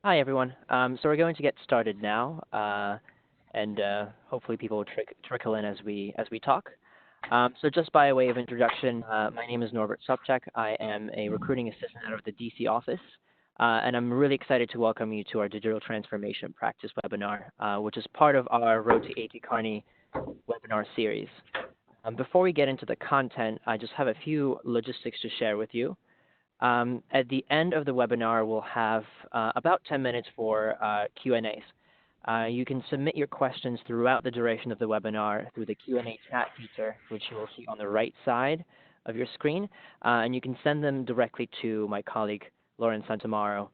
Hi, everyone. So we're going to get started now, and hopefully people will trickle in as we talk. So just by way of introduction, my name is Norbert Sobczak. I am a recruiting assistant out of the DC office, and I'm really excited to welcome you to our digital transformation practice webinar, which is part of our Road to AT Kearney webinar series. Before we get into the content, I just have a few logistics to share with you. At the end of the webinar, we'll have about 10 minutes for Q&As. You can submit your questions throughout the duration of the webinar through the Q&A chat feature, which you will see on the right side of your screen, and you can send them directly to my colleague, Lauren Santamaro.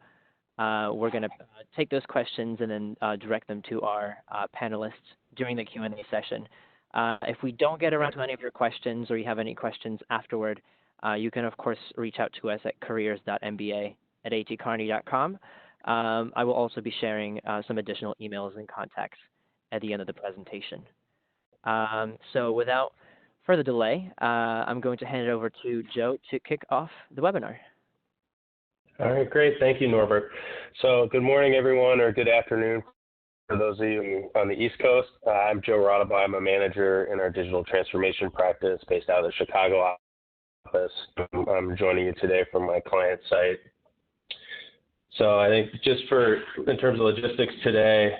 We're going to take those questions and then direct them to our panelists during the Q&A session. If we don't get around to any of your questions or you have any questions afterward, you can, of course, reach out to us at careers.mba@atkearney.com. I will also be sharing some additional emails and contacts at the end of the presentation. So without further delay, I'm going to hand it over to Joe to kick off the webinar. All right, great. Thank you, Norbert. So good morning, everyone, or good afternoon for those of you on the East Coast. I'm Joe Roth. I'm a manager in our digital transformation practice based out of the Chicago office. I'm joining you today from my client site. So I think just in terms of logistics today,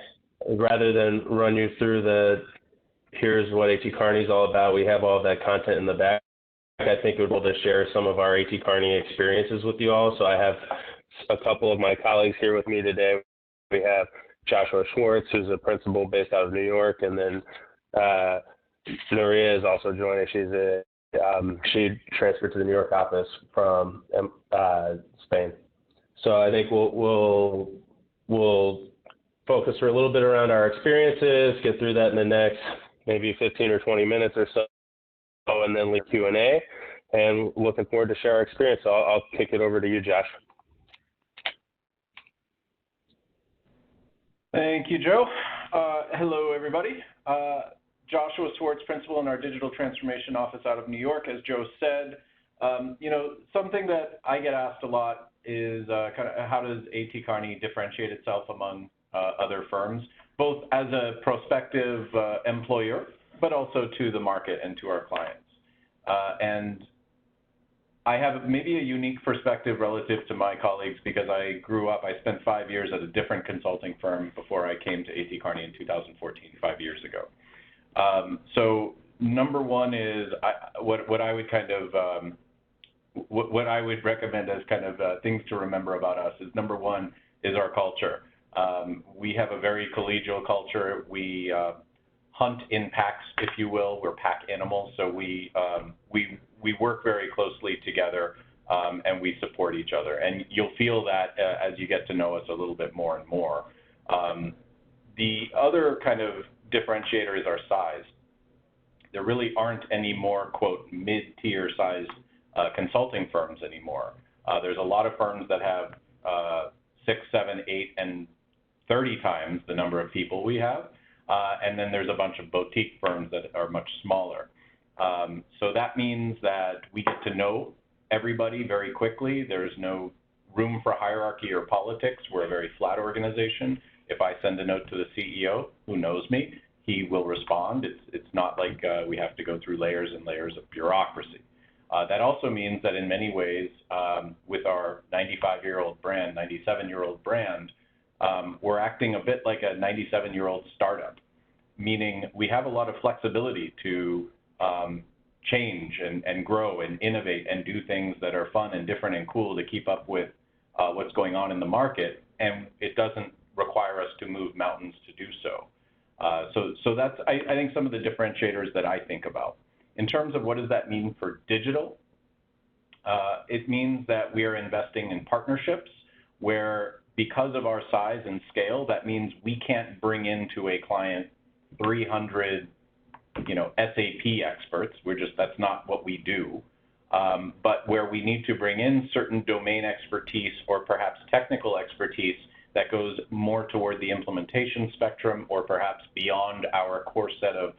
rather than run you through here's what AT Kearney is all about, we have all of that content in the back. I think we're able to share some of our AT Kearney experiences with you all. So I have a couple of my colleagues here with me today. We have Joshua Swartz, who's a principal based out of New York, and then Nuria is also joining. She transferred to the New York office from Spain. So I think we'll focus for a little bit around our experiences, get through that in the next maybe 15 or 20 minutes or so, and then leave Q&A. And looking forward to share our experience. So I'll kick it over to you, Josh. Thank you, Joe. Hello, everybody. Joshua Swartz, principal in our digital transformation office out of New York. As Joe said, something that I get asked a lot is kind of how does AT Kearney differentiate itself among other firms, both as a prospective employer, but also to the market and to our clients. And I have maybe a unique perspective relative to my colleagues because I spent 5 years at a different consulting firm before I came to AT Kearney in 2014, 5 years ago. So number one is what I would kind of what I would recommend as kind of things to remember about us is number one is our culture. We have a very collegial culture. We hunt in packs, if you will. We're pack animals, so we work very closely together and we support each other. And you'll feel that as you get to know us a little bit more and more. The other kind of differentiator is our size. There really aren't any more, quote, mid-tier size consulting firms anymore. There's a lot of firms that have 6, 7, 8, and 30 times the number of people we have. And then there's a bunch of boutique firms that are much smaller. So that means that we get to know everybody very quickly. There's no room for hierarchy or politics. We're a very flat organization. If I send a note to the CEO who knows me, he will respond. It's not like we have to go through layers and layers of bureaucracy. That also means that in many ways, with our 95-year-old brand, 97-year-old brand, we're acting a bit like a 97-year-old startup, meaning we have a lot of flexibility to change and grow and innovate and do things that are fun and different and cool to keep up with what's going on in the market, and it doesn't require us to move mountains to do so. So that's, I think, some of the differentiators that I think about. In terms of what does that mean for digital, it means that we are investing in partnerships where, because of our size and scale, that means we can't bring into a client 300, SAP experts. That's not what we do. But where we need to bring in certain domain expertise or perhaps technical expertise that goes more toward the implementation spectrum or perhaps beyond our core set of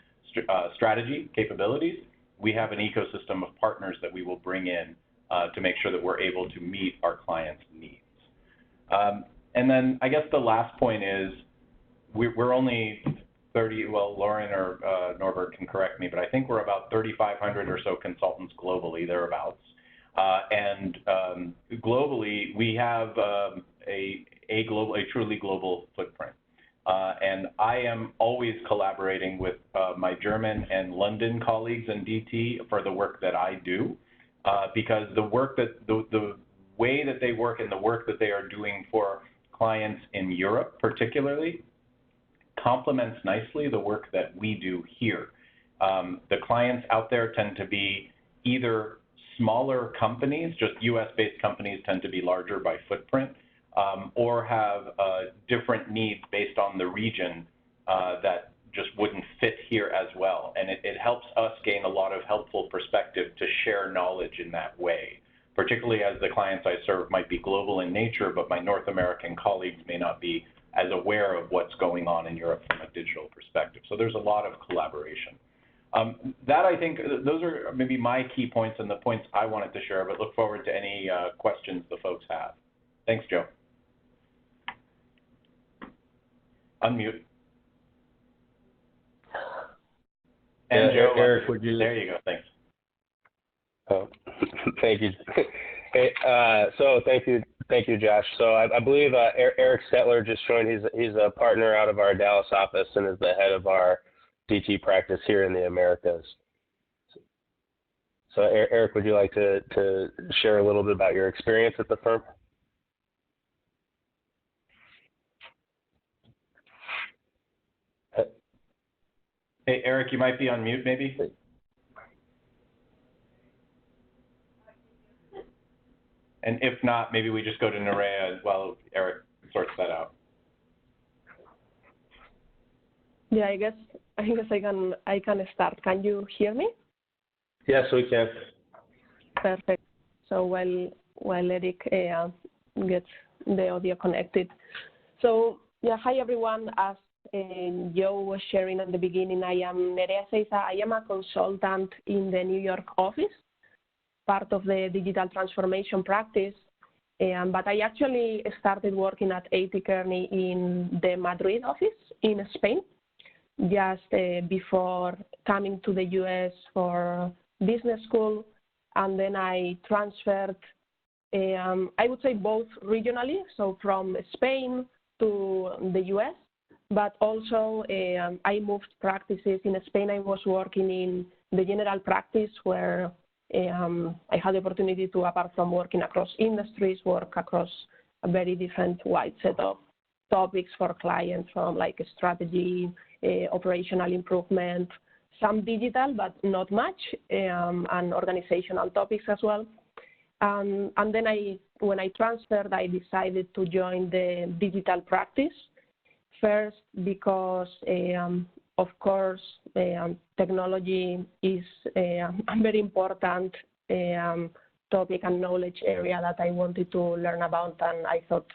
strategy capabilities, we have an ecosystem of partners that we will bring in to make sure that we're able to meet our clients' needs. And then I guess the last point is we're only 30, well, Lauren or Norbert can correct me, but I think we're about 3,500 or so consultants globally, thereabouts. And globally, we have a truly global footprint. And I am always collaborating with my German and London colleagues in DT for the work that I do, because the work that the way that they work and the work that they are doing for clients in Europe, particularly, complements nicely the work that we do here. The clients out there tend to be either smaller companies, just US-based companies tend to be larger by footprint, or have different needs based on the region that just wouldn't fit here as well. And it helps us gain a lot of helpful perspective to share knowledge in that way, particularly as the clients I serve might be global in nature, but my North American colleagues may not be as aware of what's going on in Europe from a digital perspective. So there's a lot of collaboration. That, I think, those are maybe my key points and the points I wanted to share, but look forward to any questions the folks have. Thanks, Joe. Unmute. And Joe, Eric, would you? There you go, thanks. Oh, thank you. Hey, so thank you, Josh. So I believe Eric Stettler just joined. He's a partner out of our Dallas office and is the head of our DT practice here in the Americas. So Eric, would you like to share a little bit about your experience at the firm? Hey, Eric, you might be on mute, maybe. And if not, maybe we just go to Nerea while Eric sorts that out. Yeah, I guess I can start. Can you hear me? Yes, we can. Perfect. So while Eric gets the audio connected. So yeah, hi everyone. As Joe was sharing at the beginning, I am Nerea Sasa. I am a consultant in the New York office, part of the digital transformation practice. But I actually started working at Kearney in the Madrid office in Spain, just before coming to the US for business school. And then I transferred, I would say both regionally, so from Spain to the US, but also I moved practices. In Spain, I was working in the general practice where I had the opportunity to, apart from working across industries, work across a very different wide set of topics for clients, from like strategy, operational improvement, some digital, but not much, and organizational topics as well. And then when I transferred, I decided to join the digital practice, first because, of course, technology is a very important topic and knowledge area that I wanted to learn about, and I thought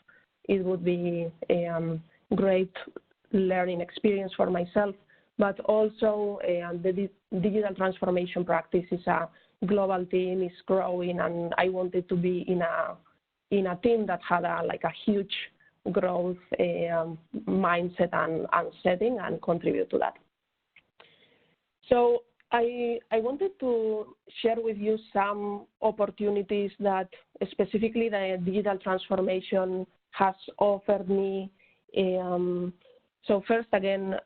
it would be a great learning experience for myself. But also, the digital transformation practice is a global team, is growing, and I wanted to be in a team that had a huge growth mindset and setting and contribute to that. So I wanted to share with you some opportunities that specifically the digital transformation has offered me. So first, again,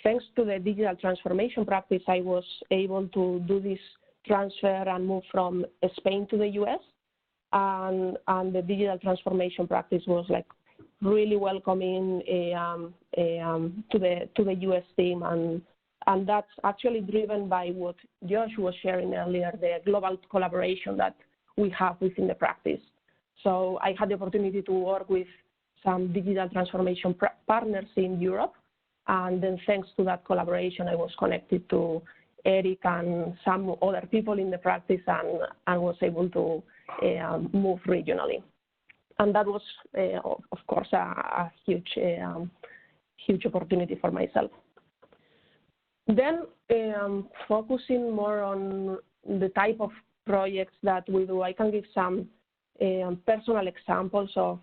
thanks to the digital transformation practice, I was able to do this transfer and move from Spain to the US. And the digital transformation practice was like really welcoming to the US team, and that's actually driven by what Josh was sharing earlier, the global collaboration that we have within the practice. So I had the opportunity to work with some digital transformation partners in Europe, and then thanks to that collaboration, I was connected to Eric and some other people in the practice, and was able to move regionally. And that was, of course, a huge opportunity for myself. Then focusing more on the type of projects that we do, I can give some personal examples of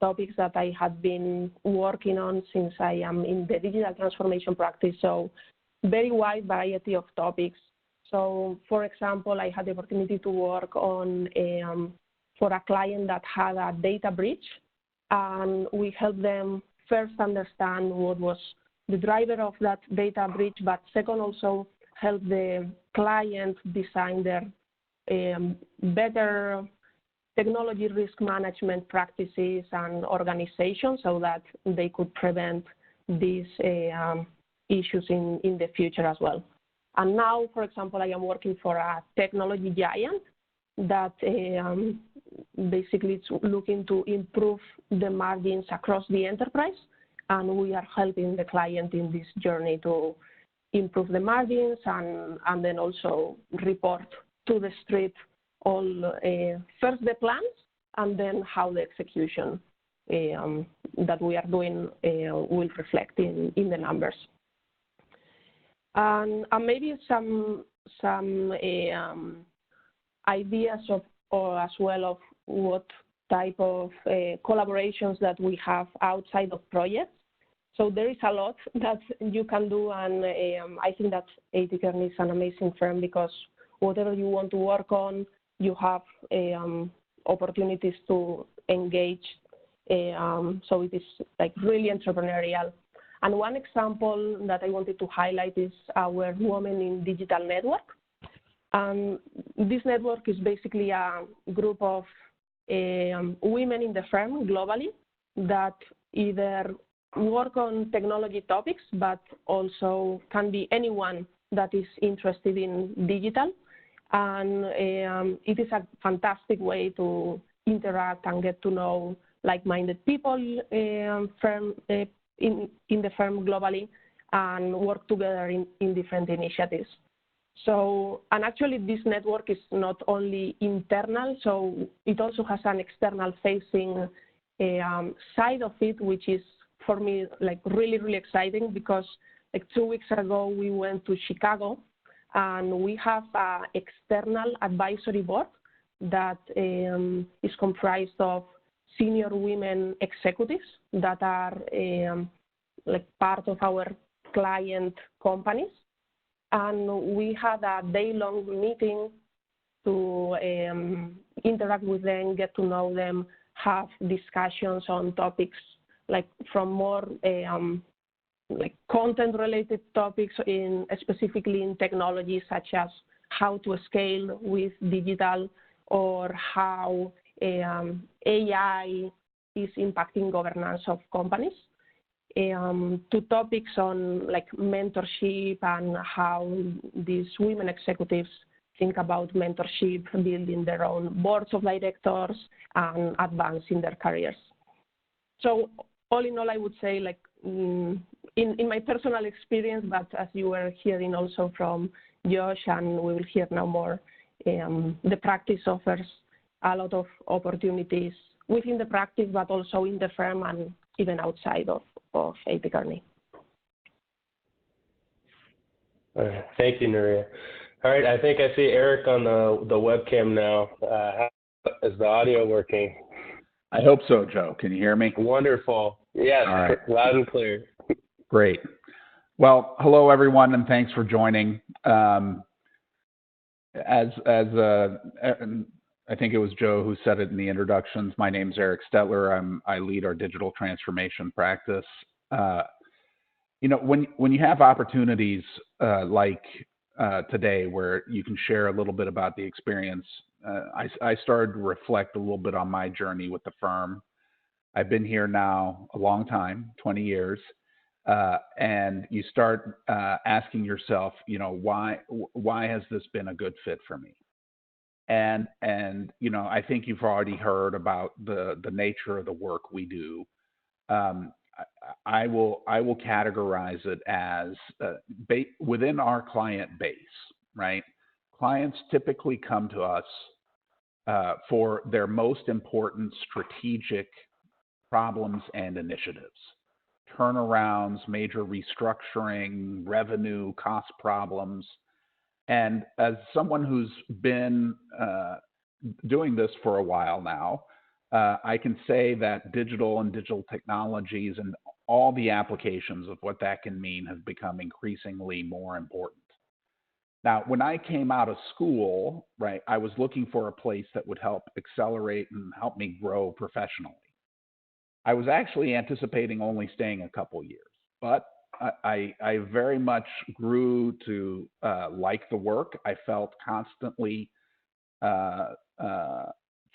topics that I had been working on since I am in the digital transformation practice. So very wide variety of topics. So for example, I had the opportunity to work on for a client that had a data breach, and we helped them first understand what was the driver of that data breach, but second also help the client design their better technology risk management practices and organization so that they could prevent these issues in the future as well. And now, for example, I am working for a technology giant that basically it's looking to improve the margins across the enterprise, and we are helping the client in this journey to improve the margins and then also report to the street all first the plans and then how the execution that we are doing will reflect in the numbers. And maybe some ideas or as well of what type of collaborations that we have outside of projects. So there is a lot that you can do, and I think that Kearney is an amazing firm because whatever you want to work on, you have opportunities to engage. So it is like really entrepreneurial. And one example that I wanted to highlight is our Women in Digital Network. This network is basically a group of women in the firm globally that either work on technology topics, but also can be anyone that is interested in digital. And it is a fantastic way to interact and get to know like-minded people in the firm globally and work together in different initiatives. So, and actually this network is not only internal, so it also has an external facing side of it, which is for me like really, really exciting because like 2 weeks ago we went to Chicago and we have an external advisory board that is comprised of senior women executives that are like part of our client companies. And we had a day-long meeting to interact with them, get to know them, have discussions on topics like from more like content-related topics specifically in technology, such as how to scale with digital or how AI is impacting governance of companies, to topics on like mentorship and how these women executives think about mentorship, building their own boards of directors and advancing their careers. So all in all, I would say like in my personal experience, but as you were hearing also from Josh, and we will hear now more, the practice offers a lot of opportunities within the practice, but also in the firm and even outside of Kearney. All right. Thank you, Nuria. All right, I think I see Eric on the webcam now. Is the audio working? I hope so, Joe. Can you hear me? Wonderful. Yes, all right. Loud and clear. Great. Well, hello, everyone, and thanks for joining. I think it was Joe who said it in the introductions. My name's Eric Stettler. I lead our digital transformation practice. You know, when you have opportunities like today where you can share a little bit about the experience, I started to reflect a little bit on my journey with the firm. I've been here now a long time, 20 years, and you start asking yourself, you know, why has this been a good fit for me? And you know, I think you've already heard about the nature of the work we do. I will categorize it as within our client base, right? Clients typically come to us for their most important strategic problems and initiatives, turnarounds, major restructuring, revenue, cost problems. And as someone who's been doing this for a while now, I can say that digital and digital technologies and all the applications of what that can mean have become increasingly more important. Now, when I came out of school, right, I was looking for a place that would help accelerate and help me grow professionally. I was actually anticipating only staying a couple years, but I very much grew to like the work. I felt constantly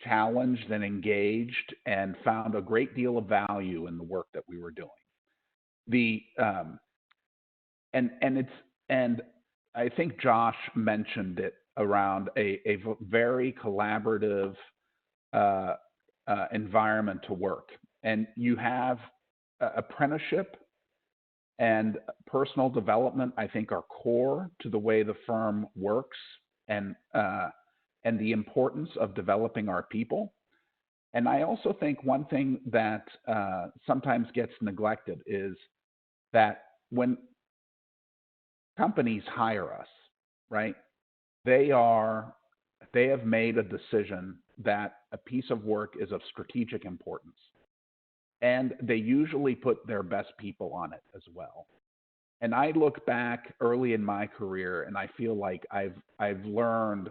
challenged and engaged, and found a great deal of value in the work that we were doing. And I think Josh mentioned it around a very collaborative environment to work. And you have apprenticeship and personal development, I think, are core to the way the firm works, and the importance of developing our people. And I also think one thing that sometimes gets neglected is that when companies hire us, right, they have made a decision that a piece of work is of strategic importance. And they usually put their best people on it as well. And I look back early in my career, and I feel like I've learned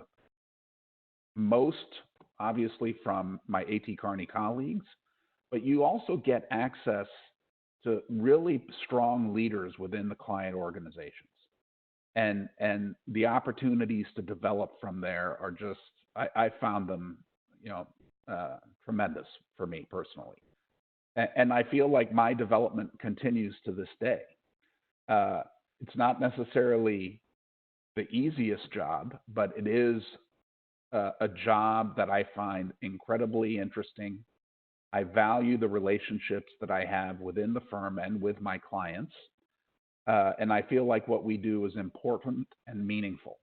most, obviously, from my A.T. Kearney colleagues, but you also get access to really strong leaders within the client organizations. And the opportunities to develop from there are just, I found them, tremendous for me personally. And I feel like my development continues to this day. It's not necessarily the easiest job, but it is a job that I find incredibly interesting. I value the relationships that I have within the firm and with my clients. And I feel like what we do is important and meaningful.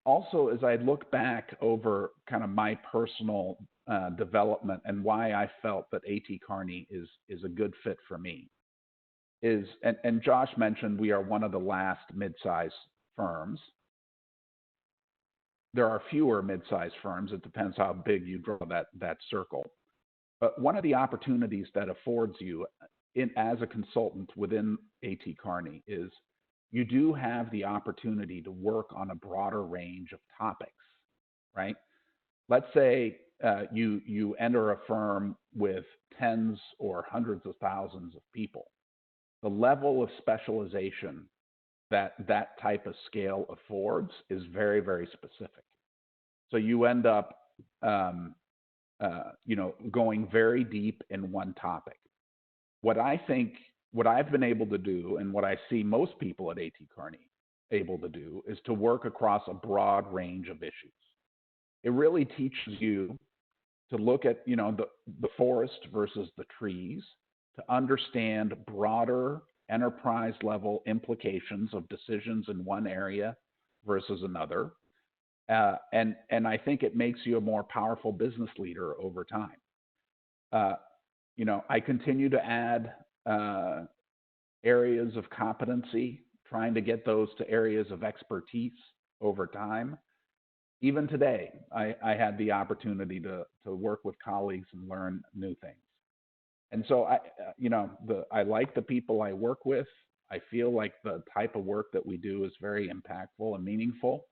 Also, as I look back over kind of my personal development and why I felt that A.T. Kearney is a good fit for me and Josh mentioned we are one of the last mid-sized firms. There are fewer mid-sized firms. It depends how big you draw that circle. But one of the opportunities that affords you as a consultant within A.T. Kearney is you do have the opportunity to work on a broader range of topics, right? Let's say you enter a firm with tens or hundreds of thousands of people. The level of specialization that type of scale affords is very, very specific. So you end up, going very deep in one topic. What I've been able to do, and what I see most people at A.T. Kearney able to do, is to work across a broad range of issues. It really teaches you to look at, the forest versus the trees, to understand broader enterprise level implications of decisions in one area versus another. And I think it makes you a more powerful business leader over time. I continue to add areas of competency, trying to get those to areas of expertise over time. Even today, I had the opportunity to work with colleagues and learn new things. And so I like the people I work with. I feel like the type of work that we do is very impactful and meaningful.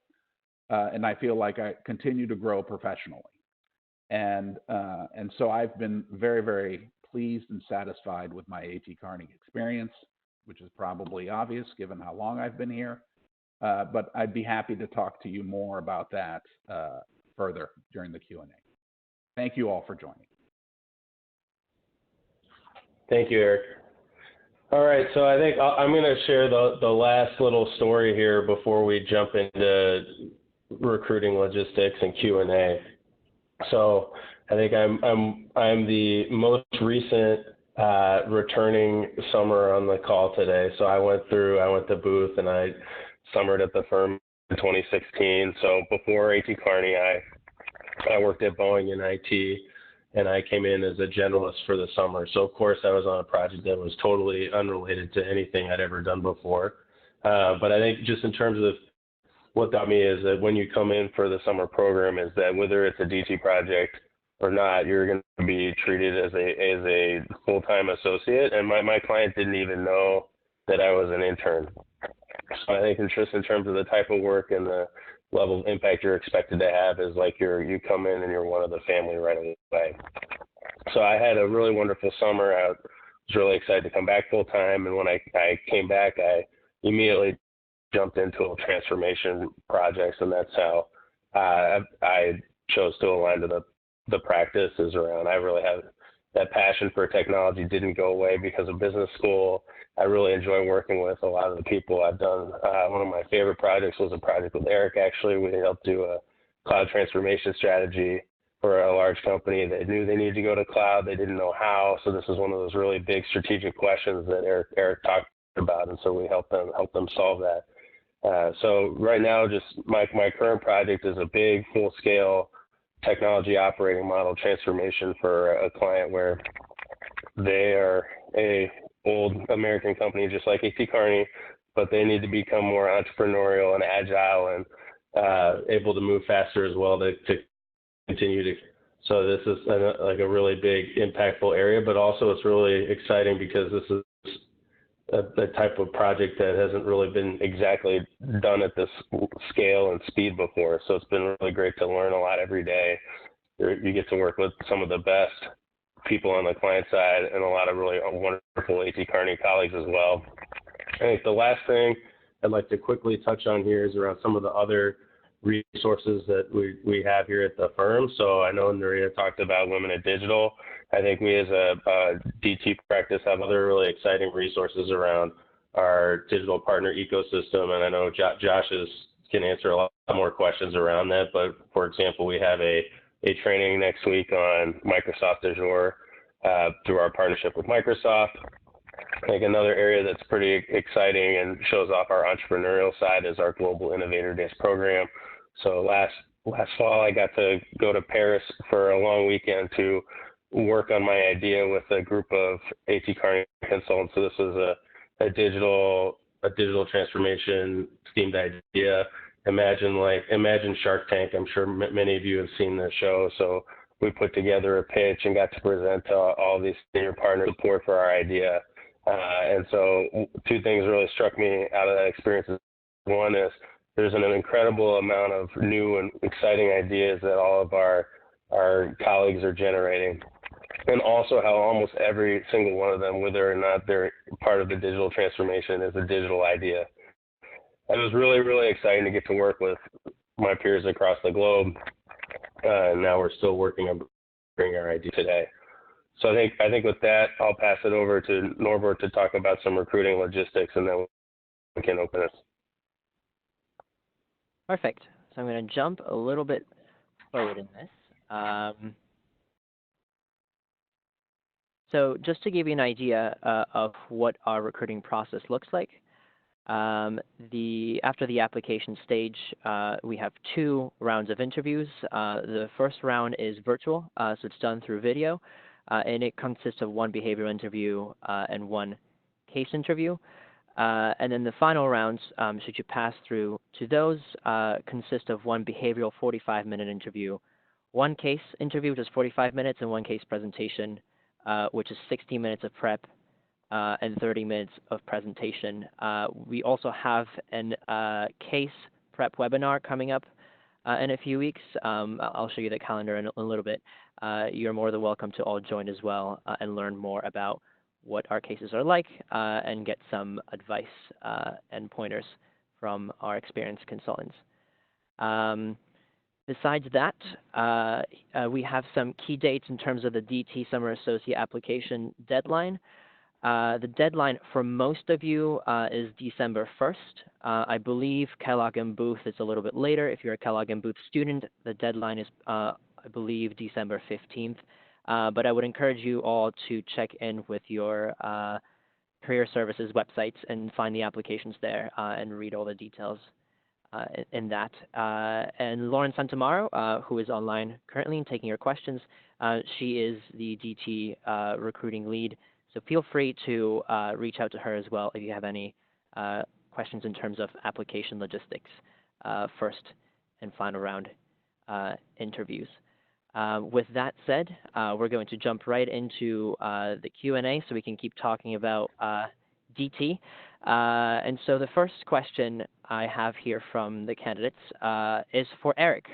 And I feel like I continue to grow professionally. And so I've been very, very pleased and satisfied with my A.T. Kearney experience, which is probably obvious given how long I've been here. But I'd be happy to talk to you more about that further during the Q&A. Thank you all for joining. Thank you, Eric. All right, so I think I'm going to share the last little story here before we jump into recruiting logistics and Q&A. So I think I'm the most recent returning summer on the call today. So I went to Booth and I summered at the firm in 2016. So before A.T. Kearney, I worked at Boeing in IT, and I came in as a generalist for the summer. So of course I was on a project that was totally unrelated to anything I'd ever done before. But I think just in terms of what got me is that when you come in for the summer program is that whether it's a DT project or not, you're going to be treated as a full-time associate. And my client didn't even know that I was an intern. So I think just in terms of the type of work and the level of impact you're expected to have is like you come in and you're one of the family right away. So I had a really wonderful summer. I was really excited to come back full-time. And when I came back, I immediately jumped into transformation projects, and that's how I chose to align to the practices around. I really have that passion for technology didn't go away because of business school. I really enjoy working with a lot of the people I've done. One of my favorite projects was a project with Eric, actually. We helped do a cloud transformation strategy for a large company that knew they needed to go to cloud. They didn't know how. So this is one of those really big strategic questions that Eric talked about, and so we helped them solve that. So right now, just my current project is a big, full-scale technology operating model transformation for a client where they are a old American company just like Kearney, but they need to become more entrepreneurial and agile and able to move faster as well to continue to. So this is like a really big, impactful area, but also it's really exciting because this is a type of project that hasn't really been exactly done at this scale and speed before. So it's been really great to learn a lot every day. You get to work with some of the best people on the client side and a lot of really wonderful Kearney colleagues as well. I think the last thing I'd like to quickly touch on here is around some of the other resources that we have here at the firm. So I know Nuria talked about Women in Digital. I think we as a DT practice have other really exciting resources around our digital partner ecosystem. And I know Josh can answer a lot more questions around that. But for example, we have a training next week on Microsoft Azure through our partnership with Microsoft. I think another area that's pretty exciting and shows off our entrepreneurial side is our Global Innovator Days program. So last fall, I got to go to Paris for a long weekend to work on my idea with a group of Kearney consultants. So this was a digital transformation themed idea. Imagine Shark Tank. I'm sure many of you have seen the show. So we put together a pitch and got to present to all these senior partner support for our idea. And so two things really struck me out of that experience. One is there's an incredible amount of new and exciting ideas that all of our colleagues are generating. And also how almost every single one of them, whether or not they're part of the digital transformation, is a digital idea. It was really, really exciting to get to work with my peers across the globe. And now we're still working on bringing our idea today. So I think with that, I'll pass it over to Norbert to talk about some recruiting logistics, and then we can open this. Perfect. So I'm going to jump a little bit forward in this. So just to give you an idea of what our recruiting process looks like, after the application stage, we have 2 rounds of interviews. The first round is virtual, so it's done through video, and it consists of 1 behavioral interview and 1 case interview. And then the final rounds, should you pass through to those, consist of 1 behavioral 45-minute interview, 1 case interview, which is 45 minutes, and 1 case presentation, which is 60 minutes of prep and 30 minutes of presentation. We also have an case prep webinar coming up in a few weeks. I'll show you the calendar in a little bit. You're more than welcome to all join as well and learn more about what our cases are like and get some advice and pointers from our experienced consultants. Besides that, we have some key dates in terms of the DT Summer Associate application deadline. The deadline for most of you is December 1st. I believe Kellogg and Booth is a little bit later. If you're a Kellogg and Booth student, the deadline is, I believe, December 15th. But I would encourage you all to check in with your career services websites and find the applications there and read all the details in that. And Lauren Santamaro, who is online currently and taking your questions, she is the DT recruiting lead. So feel free to reach out to her as well if you have any questions in terms of application logistics. first and final round interviews. With that said, we're going to jump right into the Q&A so we can keep talking about DT. And so the first question I have here from the candidates is for Eric.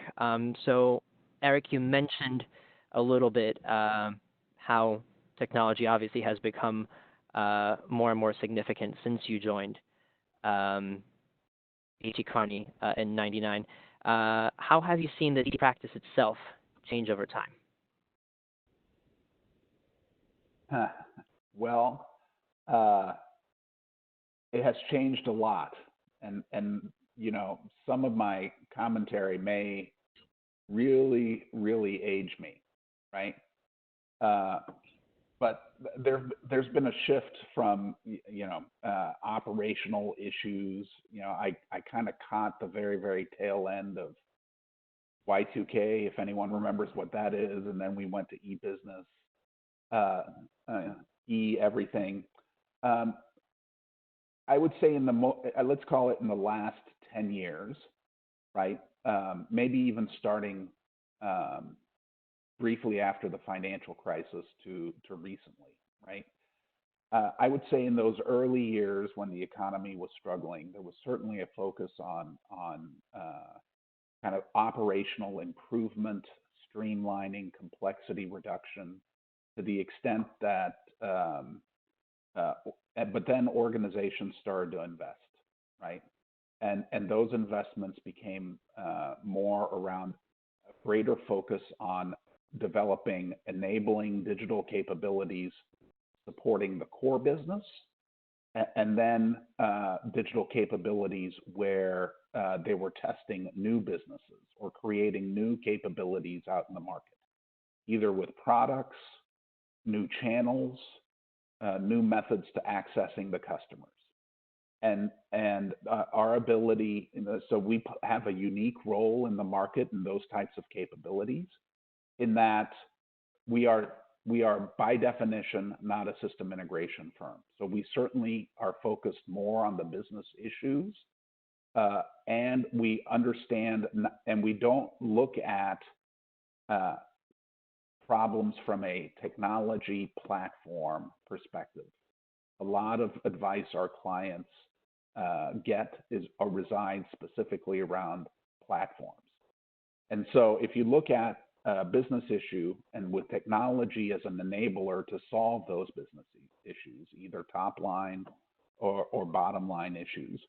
So Eric, you mentioned a little bit how technology obviously has become more and more significant since you joined AT Kearney in '99. How have you seen the DT practice itself change over time? Well, it has changed a lot, and you know, some of my commentary may really age me, right? But there's been a shift from operational issues. You know, I kind of caught the very tail end of Y2K, if anyone remembers what that is, and then we went to e-business, everything. I would say in the let's call it in the last 10 years, right? Maybe even starting briefly after the financial crisis to recently, right? I would say in those early years when the economy was struggling, there was certainly a focus on kind of operational improvement, streamlining, complexity reduction, to the extent that, but then organizations started to invest, right? And those investments became more around a greater focus on developing enabling digital capabilities, supporting the core business, and then digital capabilities where they were testing new businesses or creating new capabilities out in the market, either with products, new channels, new methods to accessing the customers. And our ability, so we have a unique role in the market in those types of capabilities, in that we are by definition not a system integration firm. So we certainly are focused more on the business issues, and we understand, and we don't look at problems from a technology platform perspective. A lot of advice our clients get resides specifically around platforms. And so if you look at a business issue and with technology as an enabler to solve those business issues, either top line or bottom line issues,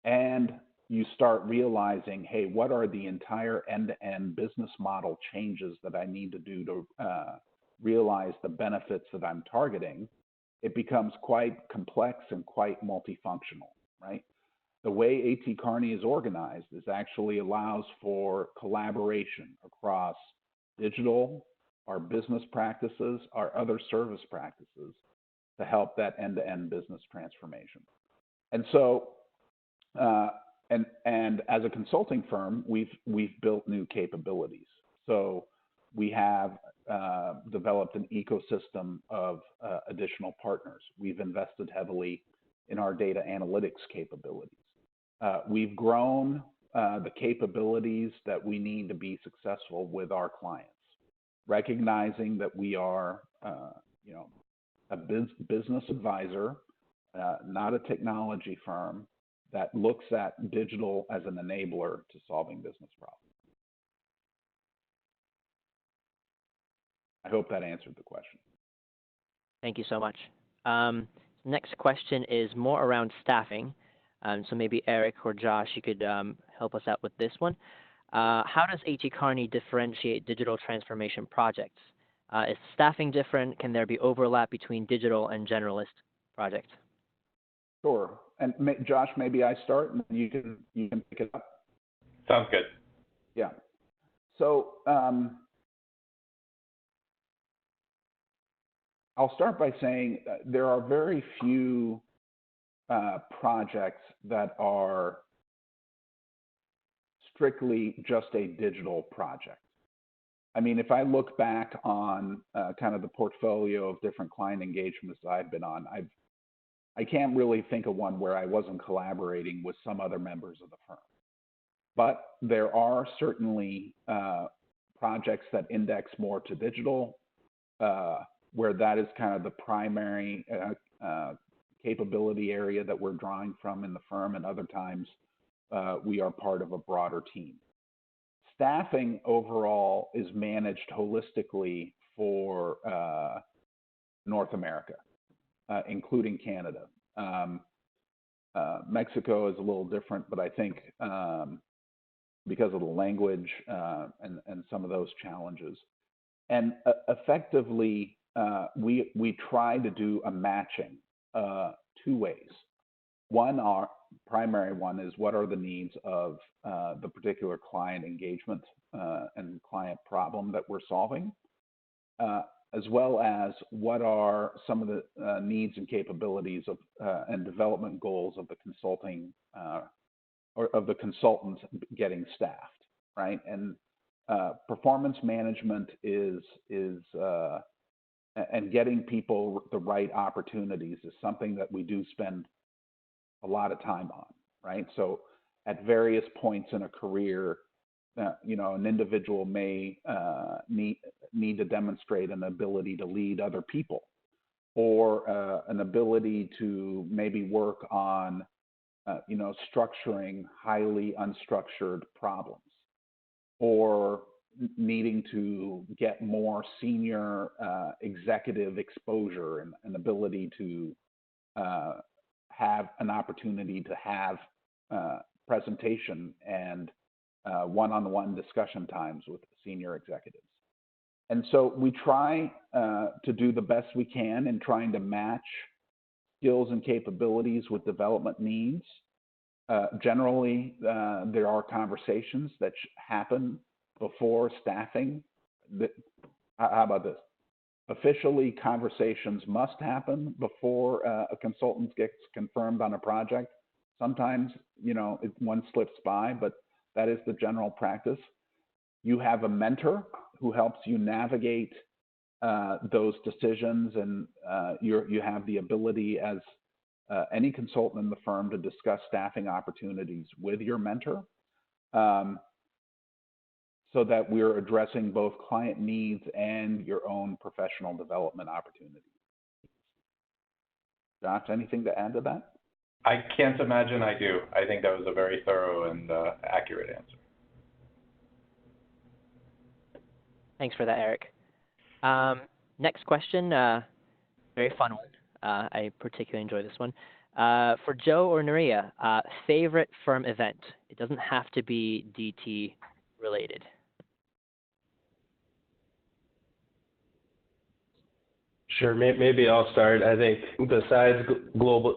and you start realizing, hey, what are the entire end-to-end business model changes that I need to do to realize the benefits that I'm targeting, it becomes quite complex and quite multifunctional, right? The way AT Kearney is organized is actually allows for collaboration across digital, our business practices, our other service practices to help that end-to-end business transformation. And so, and as a consulting firm, we've built new capabilities. So we have developed an ecosystem of additional partners. We've invested heavily in our data analytics capabilities. We've grown the capabilities that we need to be successful with our clients, recognizing that we are, a business advisor, not a technology firm that looks at digital as an enabler to solving business problems. I hope that answered the question. Thank you so much. Next question is more around staffing. So maybe Eric or Josh, you could help us out with this one. How does AT Kearney differentiate digital transformation projects? Is staffing different? Can there be overlap between digital and generalist projects? Sure. And Josh, maybe I start and you can pick it up. Sounds good. Yeah. So I'll start by saying there are very few projects that are strictly just a digital project. I mean, if I look back on kind of the portfolio of different client engagements I've been on, I can't really think of one where I wasn't collaborating with some other members of the firm. But there are certainly projects that index more to digital, where that is kind of the primary capability area that we're drawing from in the firm, and other times we are part of a broader team. Staffing overall is managed holistically for North America, including Canada. Mexico is a little different, but I think because of the language and some of those challenges. And effectively, we try to do a matching two ways. One, our primary one is what are the needs of the particular client engagement and client problem that we're solving, as well as what are some of the needs and capabilities of and development goals of the consulting or of the consultants getting staffed, right? And performance management is and getting people the right opportunities is something that we do spend a lot of time on, right? So at various points in a career, an individual may need to demonstrate an ability to lead other people, or an ability to maybe work on, structuring highly unstructured problems, or needing to get more senior executive exposure and an ability to have an opportunity to have presentation and one-on-one discussion times with senior executives. And so we try to do the best we can in trying to match skills and capabilities with development needs. Generally, there are conversations that happen before staffing. How about this? Officially, conversations must happen before a consultant gets confirmed on a project. Sometimes, one slips by, but that is the general practice. You have a mentor who helps you navigate those decisions, and you have the ability as any consultant in the firm to discuss staffing opportunities with your mentor, so that we're addressing both client needs and your own professional development opportunities. Josh, anything to add to that? I can't imagine I do. I think that was a very thorough and accurate answer. Thanks for that, Eric. Next question, very fun one. I particularly enjoy this one. For Joe or Nuria, favorite firm event? It doesn't have to be DT related. Sure, maybe I'll start. I think besides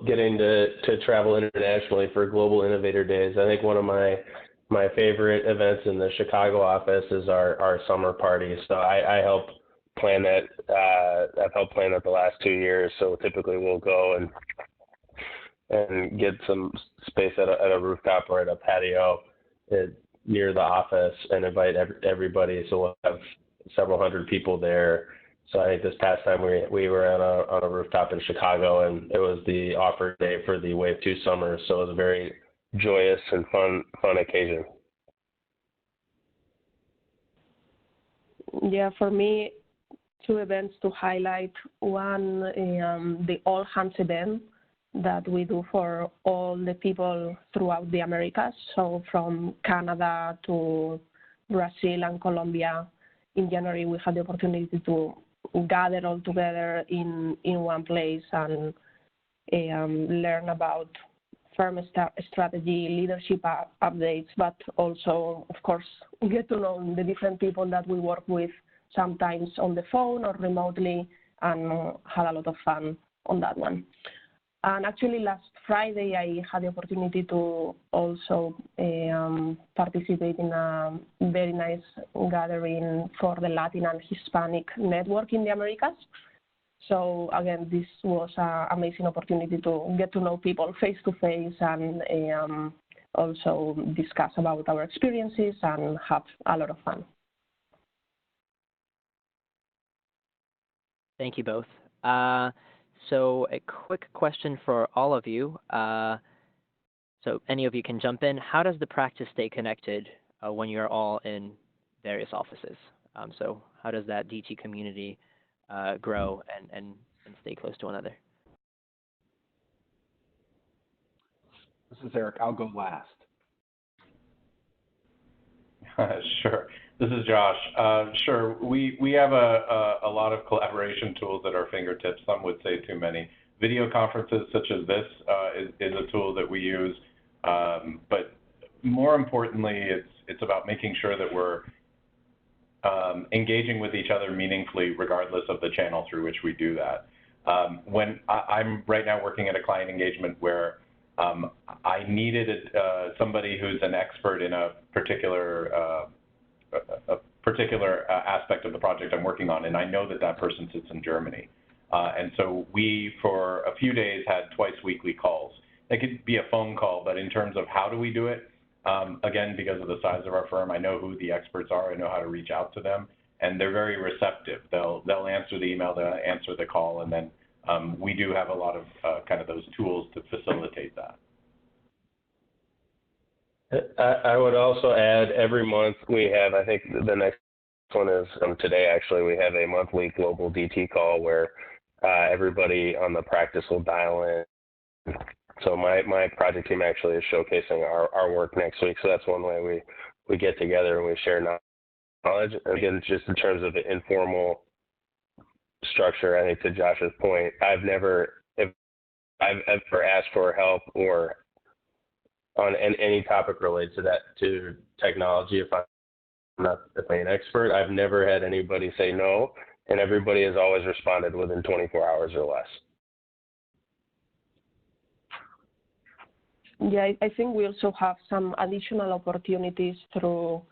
getting to travel internationally for Global Innovator Days, I think one of my favorite events in the Chicago office is our summer party. So I help plan that. I've helped plan that the last 2 years. So typically we'll go and get some space at a rooftop or at a patio near the office and invite everybody. So we'll have several hundred people there. So I think this past time we were on a rooftop in Chicago, and it was the offer day for the Wave 2 summer. So it was a very joyous and fun occasion. Yeah, for me, 2 events to highlight. One, the All Hands event that we do for all the people throughout the Americas. So from Canada to Brazil and Colombia. In January, we had the opportunity to gather all together in one place and learn about firm strategy, leadership updates, but also, of course, get to know the different people that we work with, sometimes on the phone or remotely, and had a lot of fun on that one. And actually, last Friday, I had the opportunity to also participate in a very nice gathering for the Latin and Hispanic network in the Americas. So again, this was an amazing opportunity to get to know people face to face and also discuss about our experiences and have a lot of fun. Thank you both. So a quick question for all of you. So any of you can jump in. How does the practice stay connected when you're all in various offices? So how does that DT community grow and stay close to one another? This is Eric. I'll go last. Sure. This is Josh. Sure. We have a lot of collaboration tools at our fingertips. Some would say too many. Video conferences such as this is a tool that we use. But more importantly, it's about making sure that we're engaging with each other meaningfully, regardless of the channel through which we do that. When I'm right now working at a client engagement where I needed somebody who's an expert in a particular aspect of the project I'm working on, and I know that that person sits in Germany. And so we, for a few days, had twice weekly calls. It could be a phone call, but in terms of how do we do it, again, because of the size of our firm, I know who the experts are, I know how to reach out to them, and they're very receptive. They'll answer the email, they'll answer the call, and then we do have a lot of kind of those tools to facilitate that. I would also add every month we have, I think the next one is today actually, we have a monthly global DT call where everybody on the practice will dial in. So my project team actually is showcasing our work next week. So that's one way we get together and we share knowledge. Again, just in terms of the informal structure, I think to Josh's point, if I've ever asked for help or on any topic related to technology, if I'm not the main expert, I've never had anybody say no, and everybody has always responded within 24 hours or less. Yeah, I think we also have some additional opportunities through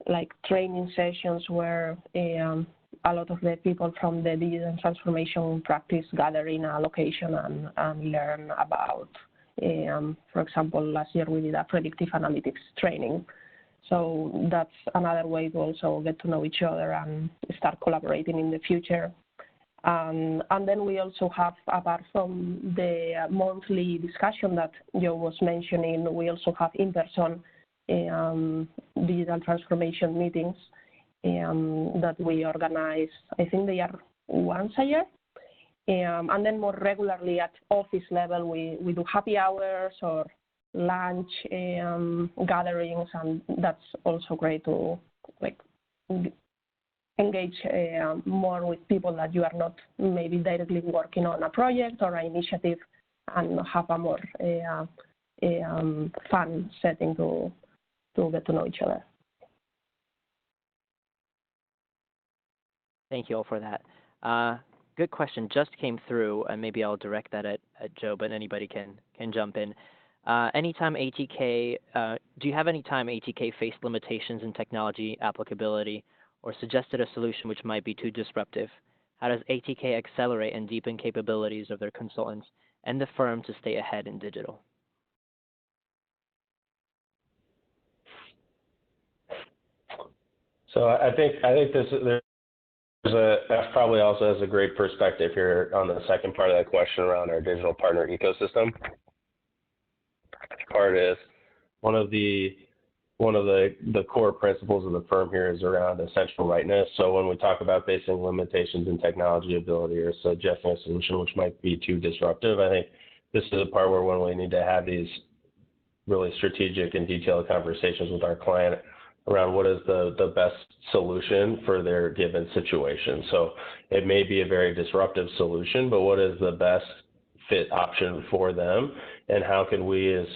like training sessions where a lot of the people from the digital transformation practice gather in a location and learn about, for example, last year we did a predictive analytics training. So that's another way to also get to know each other and start collaborating in the future. And then we also have, apart from the monthly discussion that Joe was mentioning, we also have in-person digital transformation meetings that we organize. I think they are once a year. And then more regularly at office level, we do happy hours or lunch gatherings, and that's also great to like engage more with people that you are not maybe directly working on a project or an initiative, and have a more fun setting to get to know each other. Thank you all for that. Good question just came through, and maybe I'll direct that at Joe, but anybody can jump in. Anytime ATK, do you have any time ATK faced limitations in technology applicability or suggested a solution which might be too disruptive? How does ATK accelerate and deepen capabilities of their consultants and the firm to stay ahead in digital? So I think there's that probably also has a great perspective here on the second part of that question around our digital partner ecosystem. Part is one of the core principles of the firm here is around essential rightness. So when we talk about facing limitations in technology ability or suggesting a solution which might be too disruptive, I think this is a part where when we need to have these really strategic and detailed conversations with our client around what is the best solution for their given situation. So it may be a very disruptive solution, but what is the best fit option for them, and how can we as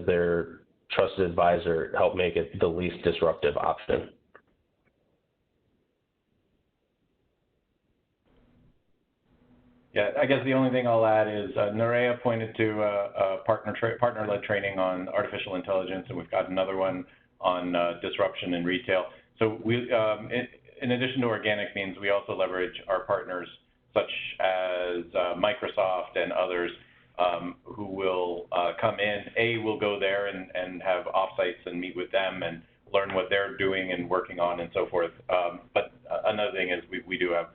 their trusted advisor help make it the least disruptive option? Yeah, I guess the only thing I'll add is Nerea pointed to partner-led training on artificial intelligence, and we've got another one on disruption in retail. So we, in addition to organic means, we also leverage our partners such as Microsoft and others who will come in. We'll go there and have offsites and meet with them and learn what they're doing and working on and so forth. But another thing is we do have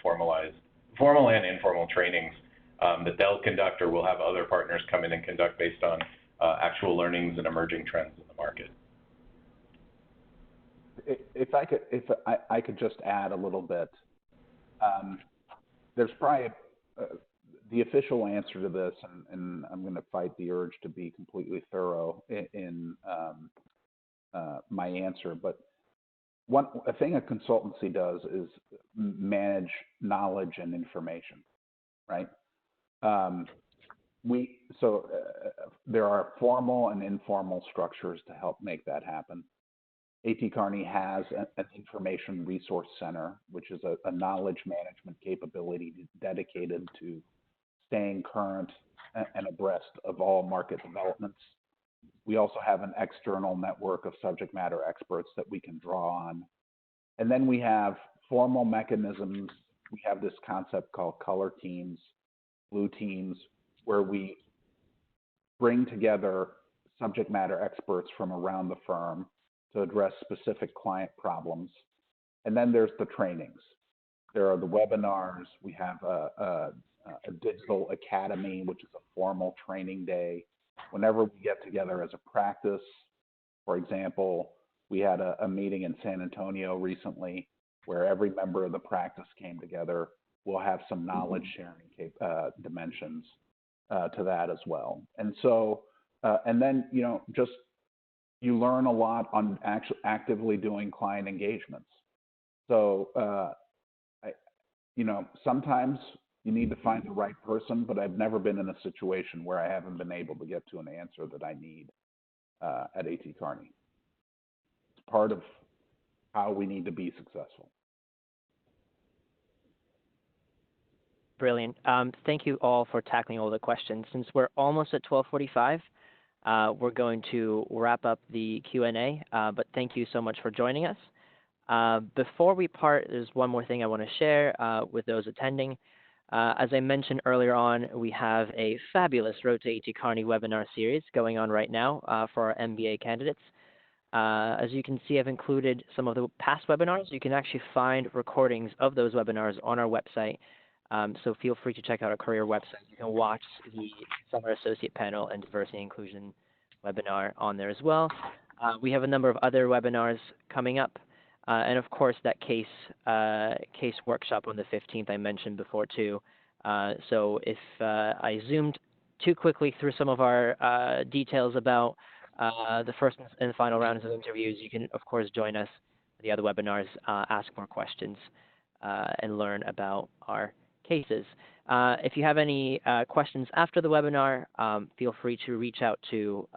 formal and informal trainings that they'll conduct, or we'll have other partners come in and conduct based on actual learnings and emerging trends in the market. If I could just add a little bit, there's probably the official answer to this, and I'm going to fight the urge to be completely thorough in my answer, but a thing a consultancy does is manage knowledge and information, right? There are formal and informal structures to help make that happen. A.T. Kearney has an information resource center, which is a knowledge management capability dedicated to staying current and abreast of all market developments. We also have an external network of subject matter experts that we can draw on. And then we have formal mechanisms. We have this concept called color teams, blue teams, where we bring together subject matter experts from around the firm to address specific client problems. And then there's the trainings. There are the webinars. We have a digital academy, which is a formal training day. Whenever we get together as a practice, for example, we had a meeting in San Antonio recently where every member of the practice came together. We'll have some knowledge sharing dimensions to that as well. And so, and then, just you learn a lot on actively doing client engagements. So, sometimes you need to find the right person, but I've never been in a situation where I haven't been able to get to an answer that I need at A.T. Kearney. It's part of how we need to be successful. Brilliant. Thank you all for tackling all the questions. Since we're almost at 12:45, we're going to wrap up the Q&A, but thank you so much for joining us. Before we part, there's one more thing I want to share with those attending. As I mentioned earlier on, we have a fabulous Road to A.T. Kearney webinar series going on right now for our MBA candidates. As you can see, I've included some of the past webinars. You can actually find recordings of those webinars on our website. So feel free to check out our career website. You can watch the Summer Associate Panel and Diversity and Inclusion webinar on there as well. We have a number of other webinars coming up. And of course, that case workshop on the 15th I mentioned before too. So if I zoomed too quickly through some of our details about the first and final rounds of interviews, you can of course join us for the other webinars, ask more questions, and learn about our cases. If you have any questions after the webinar, feel free to reach out to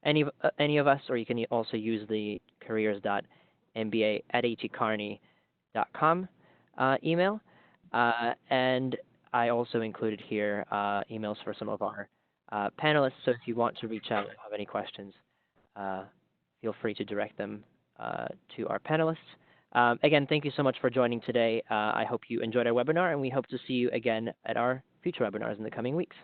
any of us, or you can also use the careers.mba@atkearney.com email. And I also included here emails for some of our panelists. So if you want to reach out and have any questions, feel free to direct them to our panelists. Again, thank you so much for joining today. I hope you enjoyed our webinar, and we hope to see you again at our future webinars in the coming weeks.